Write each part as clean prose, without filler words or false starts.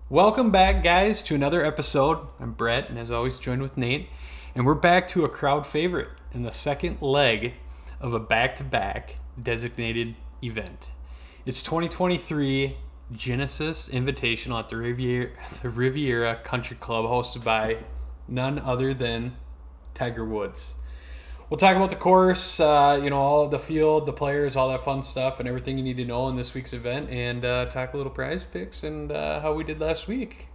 Welcome back, guys, to another episode. I'm Brett, and as always, joined with Nate. And we're back to a crowd favorite in the second leg of a back-to-back designated event. It's 2023 Genesis Invitational at the Riviera Country Club, hosted by none other than Tiger Woods. We'll talk about the course, all the field, the players, all that fun stuff, and everything you need to know in this week's event, and talk a little prize picks and how we did last week.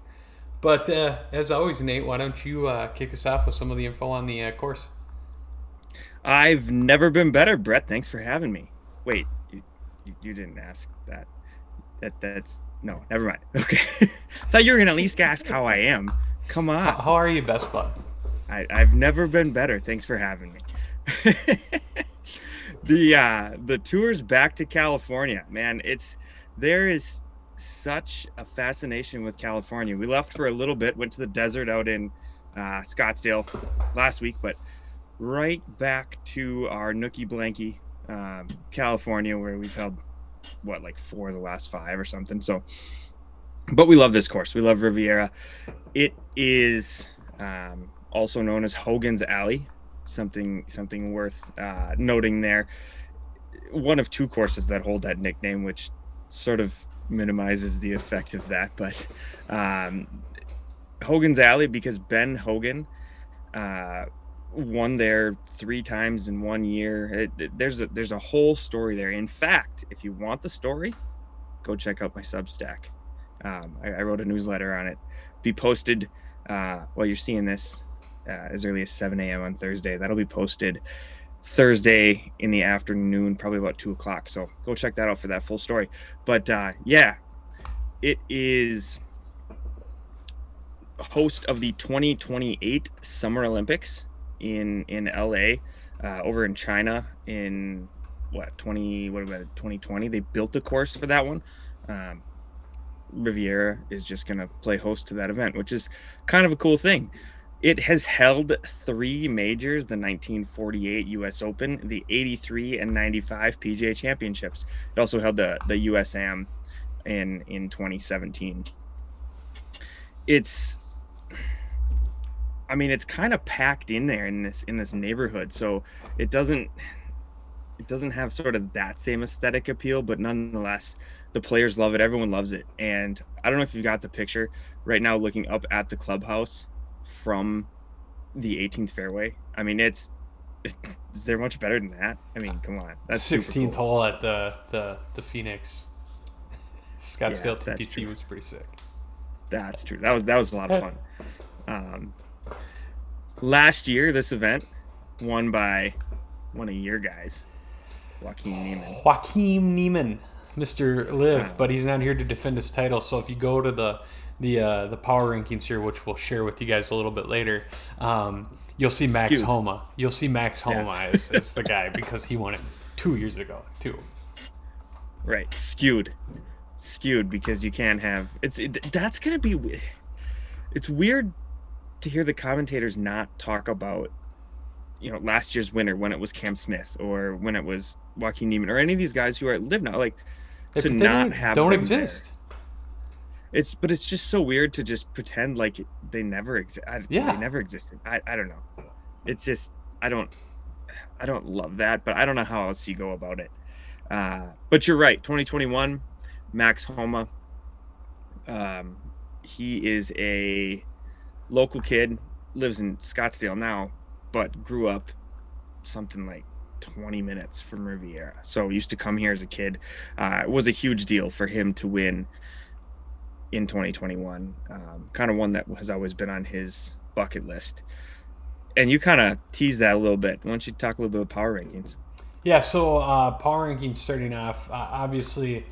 But as always, Nate, why don't you kick us off with some of the info on the course? I've never been better, Brett. Thanks for having me. Wait, you didn't ask that. That's no, never mind. Okay. I thought you were gonna at least ask how I am. Come on. How are you, best bud? I've never been better. Thanks for having me. The tour's back to California, man. There is such a fascination with California. We left for a little bit, went to the desert out in Scottsdale last week, but right back to our nookie blankie, California, where we've held like 4 of the last 5 or something. So, but we love this course. We love Riviera. It is also known as Hogan's Alley. Something worth noting there. One of 2 courses that hold that nickname, which sort of minimizes the effect of that. But Hogan's Alley, because Ben Hogan won there 3 times in 1 year. There's a whole story there. In fact, if you want the story, go check out my Substack. I wrote a newsletter on it. Be posted while you're seeing this as early as 7 a.m. on Thursday. That'll be posted Thursday in the afternoon, probably about 2 o'clock. So go check that out for that full story. But yeah, it is host of the 2028 Summer Olympics in LA, over in China in 2020. They built the course for that one. Riviera is just going to play host to that event, which is kind of a cool thing. It has held 3 majors: the 1948 U.S. Open, the 83 and 95 PGA Championships. It also held the USAM in 2017. It's kind of packed in there in this neighborhood, so it doesn't have sort of that same aesthetic appeal, but nonetheless, the players love it. Everyone loves it. And I don't know if you got the picture right now, looking up at the clubhouse from the 18th fairway. I mean, is there much better than that? I mean, come on. That's 16th cool. hole at the Phoenix Scottsdale Yeah, TPC was pretty sick. That's true. That was a lot of fun. Last year, this event won by one of your guys, Joaquin Niemann, Mr. Liv, but he's not here to defend his title. So if you go to the power rankings here, which we'll share with you guys a little bit later, you'll see Max Skewed. Homa. You'll see Max Homa as the guy, because he won it 2 years ago too. Right, skewed because you can't have that's gonna be. It's weird to hear the commentators not talk about last year's winner, when it was Cam Smith or when it was Joaquin Niemann or any of these guys who are live now, like, to not have don't them exist. there. It's just so weird to just pretend like they never exist. Yeah. They never existed. I don't know. It's just I don't love that, but I don't know how else you go about it. But you're right. 2021, Max Homa. He is a local kid, lives in Scottsdale now, but grew up something like 20 minutes from Riviera. So used to come here as a kid. It was a huge deal for him to win in 2021. Kind of one that has always been on his bucket list. And you kind of teased that a little bit. Why don't you talk a little bit about power rankings? Yeah, so power rankings starting off, obviously,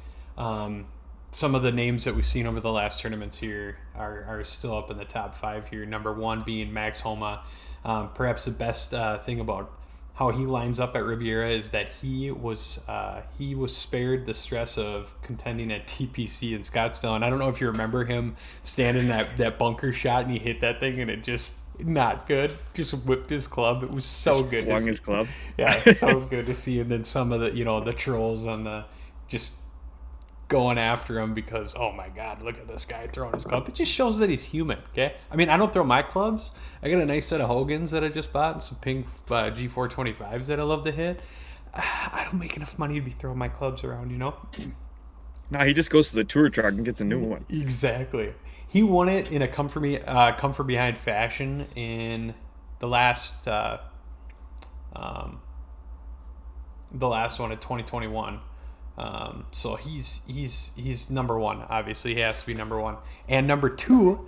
some of the names that we've seen over the last tournaments here are still up in the top 5 here. Number 1 being Max Homa. Perhaps the best thing about how he lines up at Riviera is that he was spared the stress of contending at TPC in Scottsdale. And I don't know if you remember him standing that bunker shot, and he hit that thing and it just not good. Just whipped his club. It was so good. Flung his club. Yeah, so good to see. And then some of the the trolls on the just going after him because, oh my God, look at this guy throwing his club. It just shows that he's human, okay? I mean, I don't throw my clubs. I got a nice set of Hogans that I just bought and some pink G425s that I love to hit. I don't make enough money to be throwing my clubs around, you know? No, he just goes to the tour truck and gets a new one. Exactly. He won it in a come from behind fashion in the last one of 2021. So he's number one. Obviously, he has to be number one. And number two,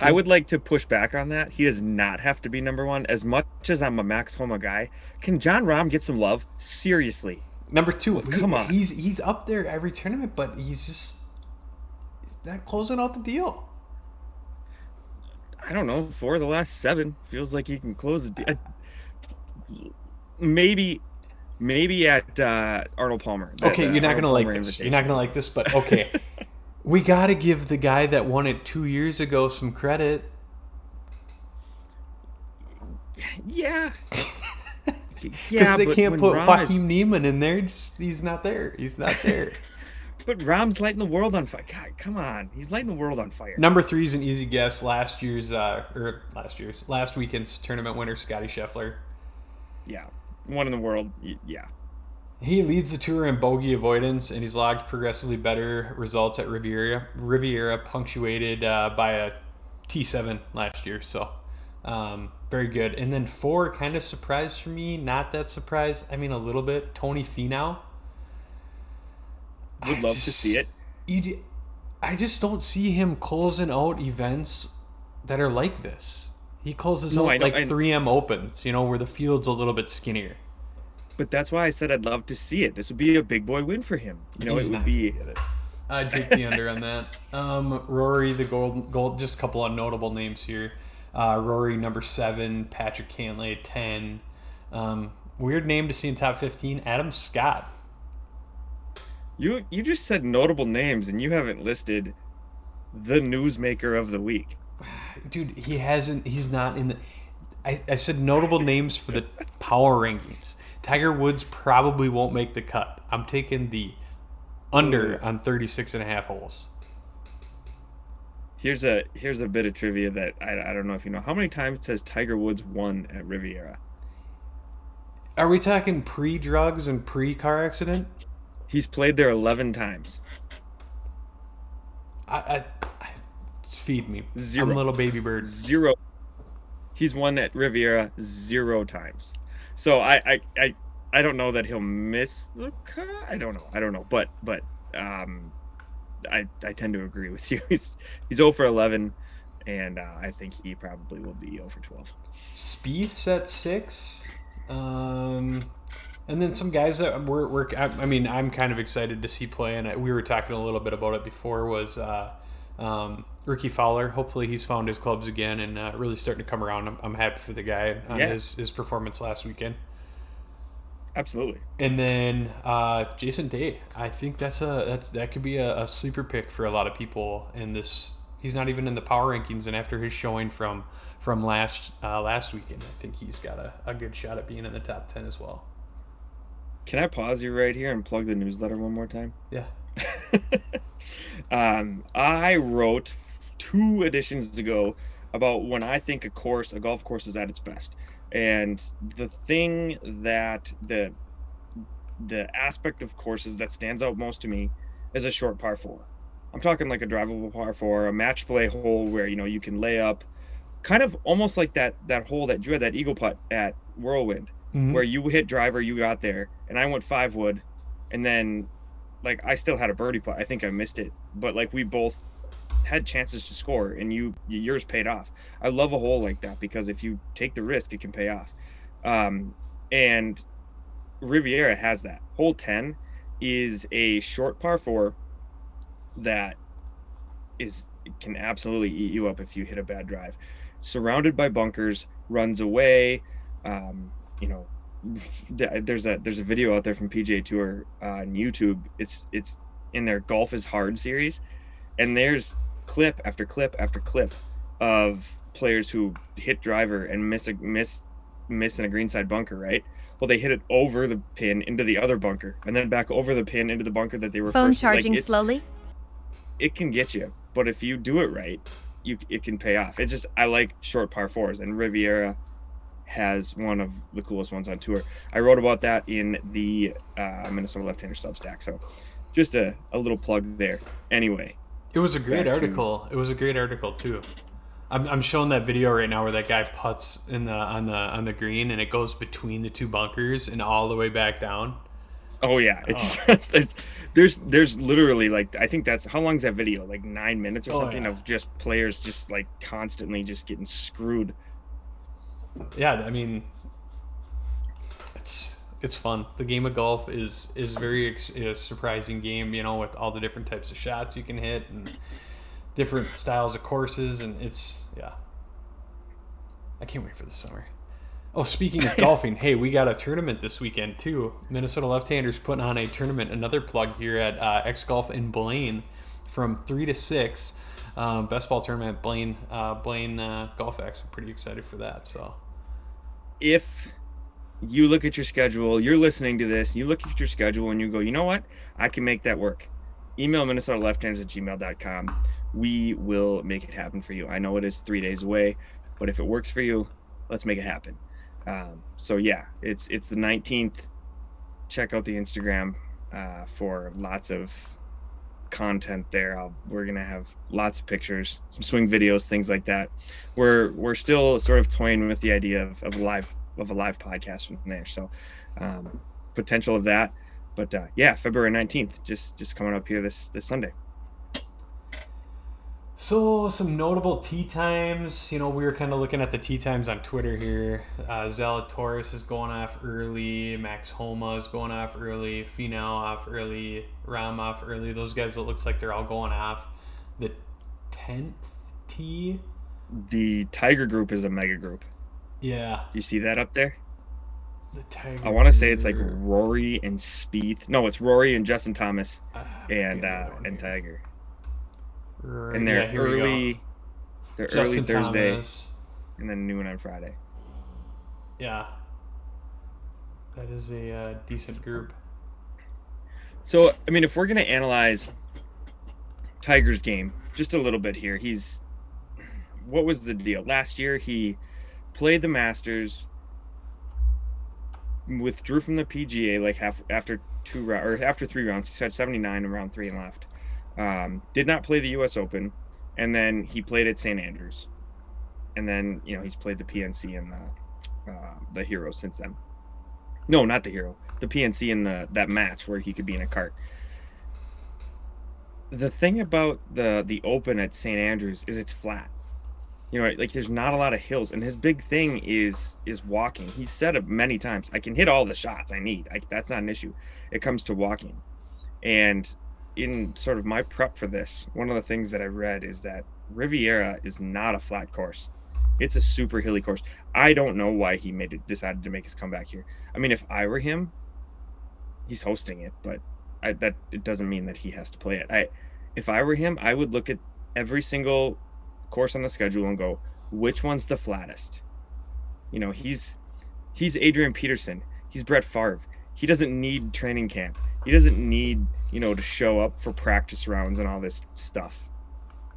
I would like to push back on that. He does not have to be number one. As much as I'm a Max Homa guy, can John Rahm get some love? Seriously. number two. Come on. He's up there every tournament, but he's not closing out the deal. I don't know. 4 of the last 7 feels like he can close the deal. Maybe at Arnold Palmer. Okay, you're not gonna like this. You're not gonna like this, but okay. We got to give the guy that won it 2 years ago some credit. Yeah. Because they can't put Joaquin Neiman in there. He's not there. He's not there. But Rahm's lighting the world on fire. God, come on. He's lighting the world on fire. Number 3 is an easy guess. Last weekend's tournament winner, Scotty Scheffler. Yeah. One in the world. Yeah. He leads the tour in bogey avoidance, and he's logged progressively better results at Riviera, punctuated by a T7 last year. So, very good. And then 4, kind of surprised for me. Not that surprised. I mean, a little bit. Tony Finau. Would love to see it. I just don't see him closing out events that are like this. He closes out like 3M Opens, where the field's a little bit skinnier. But that's why I said I'd love to see it. This would be a big boy win for him. It would be. I'd take the under on that. Rory, the gold. Just a couple of notable names here. Rory, number 7. Patrick Cantlay, 10. Weird name to see in top 15. Adam Scott. You just said notable names, and you haven't listed the newsmaker of the week. Dude, he's not in the. I said notable names for the power rankings. Tiger Woods probably won't make the cut. I'm taking the under on 36.5 holes. Here's a bit of trivia that I don't know if you know. How many times has Tiger Woods won at Riviera? Are we talking pre-drugs and pre-car accident? He's played there 11 times. I feed me. 0. I'm a little baby bird. 0. He's won at Riviera 0 times. So I don't know that he'll miss the cut. I don't know. But I tend to agree with you. He's 0 for 11, and I think he probably will be 0 for 12. Spieth's at 6. And then some guys that I'm kind of excited to see play, and we were talking a little bit about it before, was Ricky Fowler. Hopefully he's found his clubs again and really starting to come around. I'm happy for the guy on his performance last weekend. Absolutely. And then Jason Day. I think that could be a sleeper pick for a lot of people in this. He's not even in the power rankings, and after his showing from last weekend, I think he's got a good shot at being in the top 10 as well. Can I pause you right here and plug the newsletter one more time? Yeah. I wrote 2 editions ago about when I think a golf course is at its best. And the thing that the aspect of courses that stands out most to me is a short par 4. I'm talking like a drivable par 4, a match play hole where you can lay up, kind of almost like that hole that you had, that eagle putt at Whirlwind. Mm-hmm. Where you hit driver, you got there, and I went 5 wood, and then I still had a birdie putt. I think I missed it, but we both had chances to score, and yours paid off. I love a hole like that because if you take the risk, it can pay off. And Riviera has that. Hole 10 is a short par 4 that can absolutely eat you up if you hit a bad drive. Surrounded by bunkers, runs away. There's a video out there from PGA Tour on YouTube. It's in their Golf is Hard series, and there's clip after clip after clip of players who hit driver and miss in a greenside bunker, right? Well, they hit it over the pin into the other bunker, and then back over the pin into the bunker that they were Phone first. Like, charging slowly. it can get you, but if you do it right, it can pay off. It's just I like short par fours, and Riviera has one of the coolest ones on tour. I wrote about that in the Minnesota Lefthanders Substack. So just a little plug there. Anyway, It was a great back to- article. It was a great article too. I'm showing that video right now where that guy putts on the green and it goes between the two bunkers and all the way back down. Oh yeah, there's literally like I think that's how long's that video? Like 9 minutes or something yeah. of just players just like constantly just getting screwed. Yeah, I mean, it's fun. The game of golf is very a surprising game, you know, with all the different types of shots you can hit and different styles of courses, and I can't wait for the summer. Oh, speaking of golfing, hey, we got a tournament this weekend too. Minnesota Left-Handers putting on a tournament. Another plug here at X Golf in Blaine from 3 to 6. Best ball tournament, Blaine Golf X. I'm pretty excited for that. So, if you look at your schedule, you're listening to this, you look at your schedule and you go, you know what? I can make that work. Email minnesotaleft-handers@gmail.com. We will make it happen for you. I know it is 3 days away, but if it works for you, let's make it happen. So yeah, it's the 19th. Check out the Instagram for lots of content there. We're gonna have lots of pictures, some swing videos, things like that. We're still sort of toying with the idea of a live podcast from there. So potential of that. But yeah, February 19th, just coming up here this Sunday. So some notable tee times. You know, we were kind of looking at the tee times on Twitter here. Zalatoris is going off early. Max Homa is going off early. Finau off early. Rahm off early. Those guys, it looks like they're all going off. The 10th tee? The Tiger group is a mega group. Yeah. You see that up there? The Tiger. I want to say it's like Rory and Spieth. No, it's Rory and Justin Thomas and Tiger. Right. And they're yeah, early Thursday Thomas. and then noon on Friday. Yeah. That is a decent group. So, I mean, if we're going to analyze Tiger's game just a little bit here, what was the deal? Last year, he played the Masters, withdrew from the PGA like after 3 rounds. He started 79 in round 3 and left. Did not play the U.S. Open, and then he played at St. Andrews, and then he's played the PNC and the Hero since then. No, not the Hero, the PNC in that match where he could be in a cart. The thing about the Open at St. Andrews is it's flat. Like there's not a lot of hills, and his big thing is walking. He's said it many times. I can hit all the shots I need. That's not an issue. It comes to walking, and in sort of my prep for this, one of the things that I read is that Riviera is not a flat course. It's a super hilly course. I don't know why he decided to make his comeback here. I mean, if I were him, he's hosting it, but it doesn't mean that he has to play it. If I were him, I would look at every single course on the schedule and go, which one's the flattest? He's Adrian Peterson. He's Brett Favre. He doesn't need training camp. He doesn't need to show up for practice rounds and all this stuff.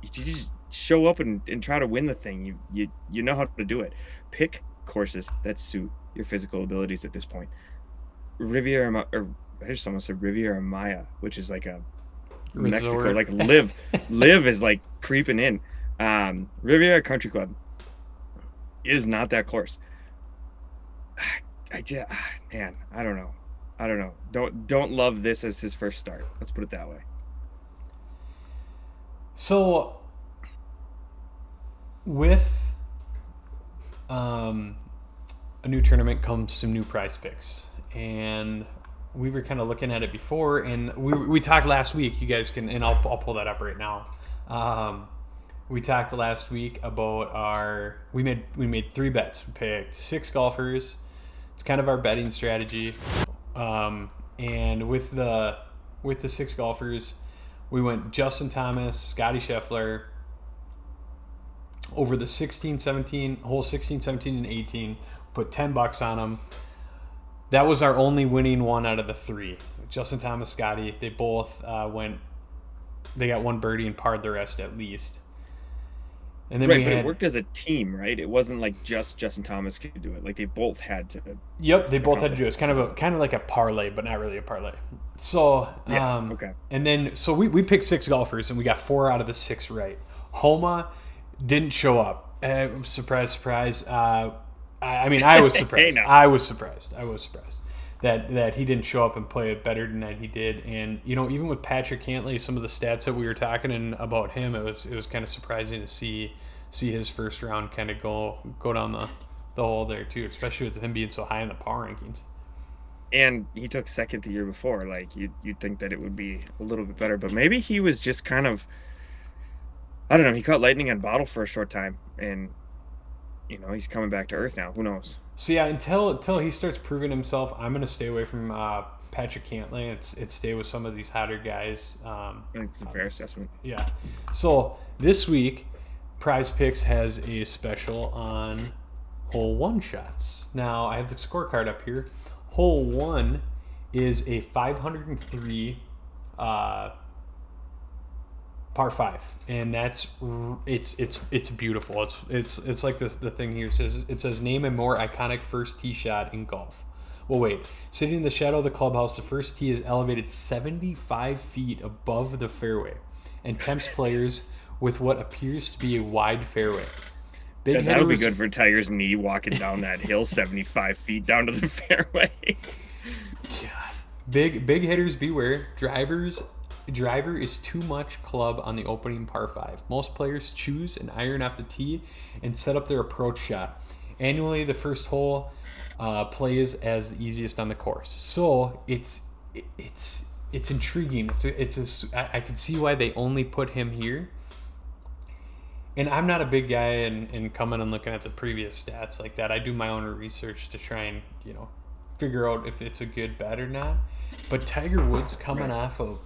You just show up and try to win the thing. You know how to do it. Pick courses that suit your physical abilities at this point. Riviera, or I just almost said Riviera Maya, which is like a Resort. Mexico, like live is like creeping in. Riviera Country Club is not that course. I don't know. Don't love this as his first start. Let's put it that way. So, with a new tournament comes some new PrizePicks, and we were kind of looking at it before, and we talked last week. You guys can, and I'll pull that up right now. We talked last week about we made 3 bets. We picked 6 golfers. It's kind of our betting strategy. And with the 6 golfers, we went Justin Thomas, Scotty Scheffler over the 16, 17, hole 16, 17, and 18. Put $10 on them. That was our only winning one out of the three. Justin Thomas, Scotty, they both they got one birdie and parred the rest at least. And then but it worked as a team, right? It wasn't like just Justin Thomas could do it. Like they both had to. Yep, they both had to do it. It's kind of like a parlay, but not really a parlay. So okay. And then so we picked 6 golfers and we got 4 out of the 6 right. Homa didn't show up. Surprise. I mean, I was surprised. Hey, no. I was surprised that he didn't show up and play it better than that he did. And even with Patrick Cantlay, some of the stats that we were talking about him, it was kind of surprising to see his first round kind of go down the hole there too, especially with him being so high in the power rankings. And he took second the year before. Like you'd think that it would be a little bit better, but maybe he was just kind of, I don't know. He caught lightning on bottle for a short time, and he's coming back to earth now. Who knows? So yeah, until he starts proving himself, I'm gonna stay away from Patrick Cantlay and stay with some of these hotter guys. I think it's a fair assessment. Yeah. So this week, PrizePicks has a special on hole 1 shots. Now I have the scorecard up here. Hole 1 is a 503 par 5, and it's beautiful. It's like the thing here says name a more iconic first tee shot in golf. Well, wait. Sitting in the shadow of the clubhouse, the first tee is elevated 75 feet above the fairway and tempts players with what appears to be a wide fairway. That'll be good for Tiger's knee walking down that hill 75 feet down to the fairway. God. Big hitters beware. Driver is too much club on the opening par 5. Most players choose an iron off the tee and set up their approach shot. Annually, the first hole plays as the easiest on the course. So it's intriguing. I can see why they only put him here. And I'm not a big guy in coming and looking at the previous stats like that. I do my own research to try and figure out if it's a good bet or not. But Tiger Woods coming off of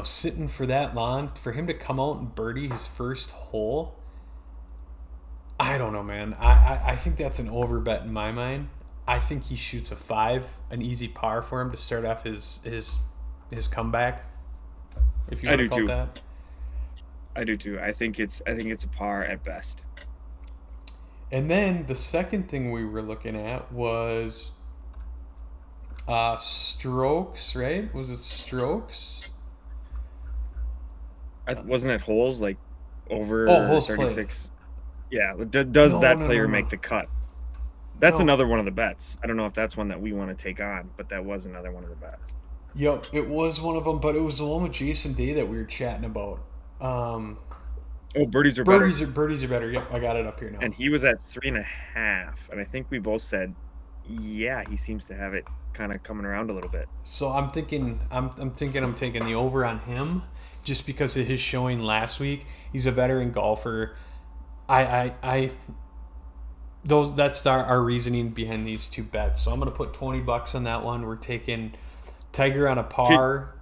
sitting for that long, for him to come out and birdie his first hole, I don't know, man. I think that's an over bet in my mind. I think he shoots a 5, an easy par for him to start off his comeback. If you want to call it that. I do too. I think it's a par at best. And then the second thing we were looking at was strokes, right? Was it strokes? Wasn't it holes like over holes 36? Played. Yeah. Does that player make the cut? That's another one of the bets. I don't know if that's one that we want to take on, but that was another one of the bets. Yep, it was one of them, but it was the one with Jason Day that we were chatting about. Birdies are better. Birdies are better. Yep, I got it up here now. And he was at 3.5, and I think we both said, yeah, he seems to have it kind of coming around a little bit. So I'm thinking I'm taking the over on him just because of his showing last week. He's a veteran golfer. That's our reasoning behind these two bets. So I'm gonna put $20 on that one. We're taking Tiger on a par.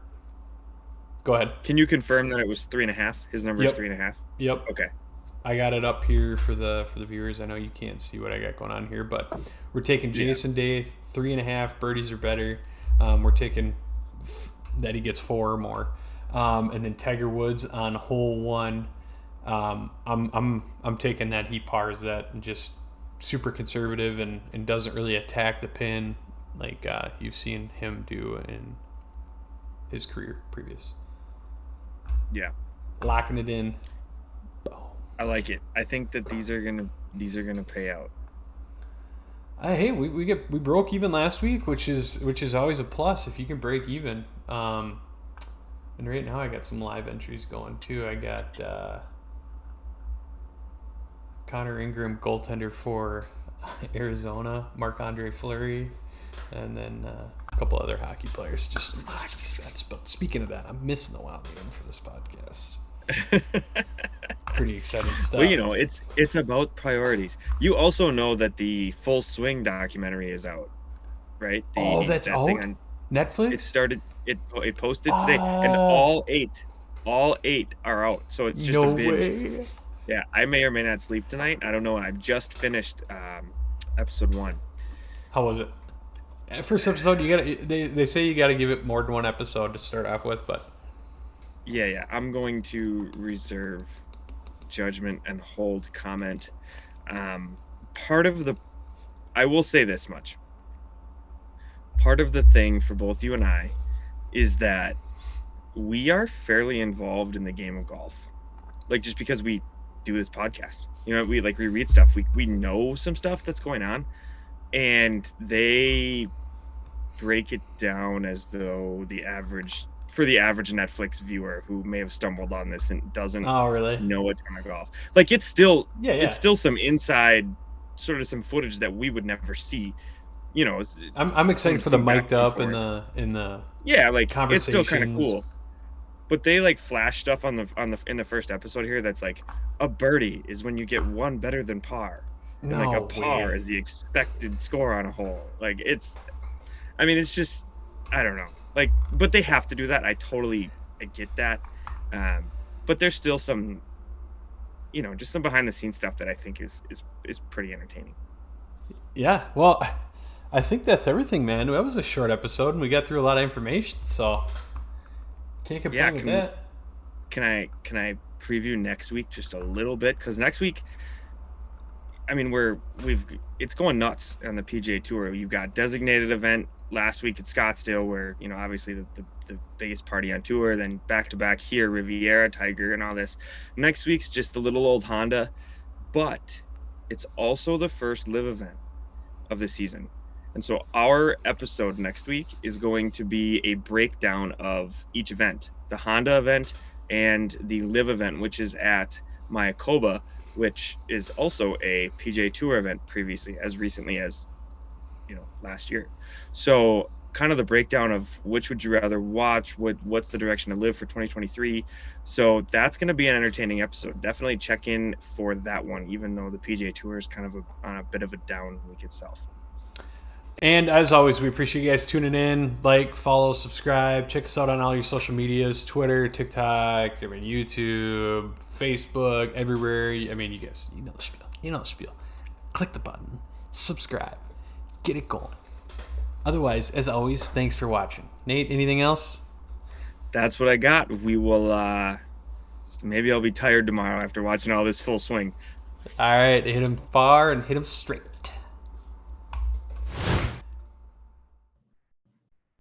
Go ahead. Can you confirm that it was 3.5? His number is 3.5? Yep. Okay. I got it up here for the viewers. I know you can't see what I got going on here, but we're taking Jason Day 3.5. Birdies are better. We're taking that he gets 4 or more, and then Tiger Woods on hole 1. I'm taking that he pars that and just super conservative and doesn't really attack the pin like you've seen him do in his career previous. Yeah. Locking it in. I like it. I think that these are gonna pay out. Hey, we broke even last week, which is always a plus if you can break even. And right now I got some live entries going too. I got Connor Ingram, goaltender for Arizona, Marc-Andre Fleury, and then a couple other hockey players, just some hockey stats. But speaking of that, I'm missing the Wild game for this podcast. Pretty exciting stuff. Well, it's about priorities. You also know that the Full Swing documentary is out, right? That's out? On Netflix? It started. It posted today, and all eight are out. So it's just a binge. Way. Yeah, I may or may not sleep tonight. I don't know. I've just finished episode 1. How was it? First episode, you gotta. They say you gotta give it more than one episode to start off with, but Yeah. I'm going to reserve judgment and hold comment. Um, part of the, I will say this much. Part of the thing for both you and I is that we are fairly involved in the game of golf. Like, just because we do this podcast, we read stuff. We know some stuff that's going on, and they break it down as though for the average Netflix viewer who may have stumbled on this and doesn't oh really? know a ton of golf. Like, it's still Yeah. some inside, sort of some footage that we would never see. I'm excited for the some back mic'd and up forth. in the Yeah, like, it's still kind of conversations. cool. But they like flash stuff in the first episode here that's like, a birdie is when you get one better than par. And like, a No par way. is the expected score on a hole. Like, it's just, I don't know. Like, but they have to do that. I get that. But there's still some, just some behind the scenes stuff that I think is pretty entertaining. Yeah. Well, I think that's everything, man. That was a short episode, and we got through a lot of information, so can't complain Yeah, with that. can I preview next week just a little bit? Because next week, I mean, it's going nuts on the PGA Tour. You've got designated event last week at Scottsdale, where obviously the biggest party on tour. Then back to back here, Riviera, Tiger, and all this. Next week's just the little old Honda, but it's also the first live event of the season. And so our episode next week is going to be a breakdown of each event, the Honda event and the live event, which is at Mayakoba, which is also a PGA Tour event previously, as recently as last year. So kind of the breakdown of which would you rather watch, what's the direction to live for 2023. So that's going to be an entertaining episode. Definitely check in for that one, even though the PGA Tour is kind of on a bit of a down week itself. And as always, we appreciate you guys tuning in. Like, follow, subscribe. Check us out on all your social medias: Twitter, TikTok, YouTube, Facebook, everywhere. I mean, you guys, you know the spiel. You know the spiel. Click the button, subscribe, get it going. Otherwise, as always, thanks for watching. Nate, anything else? That's what I got. We will. Maybe I'll be tired tomorrow after watching all this full swing. All right, hit him far and hit him straight.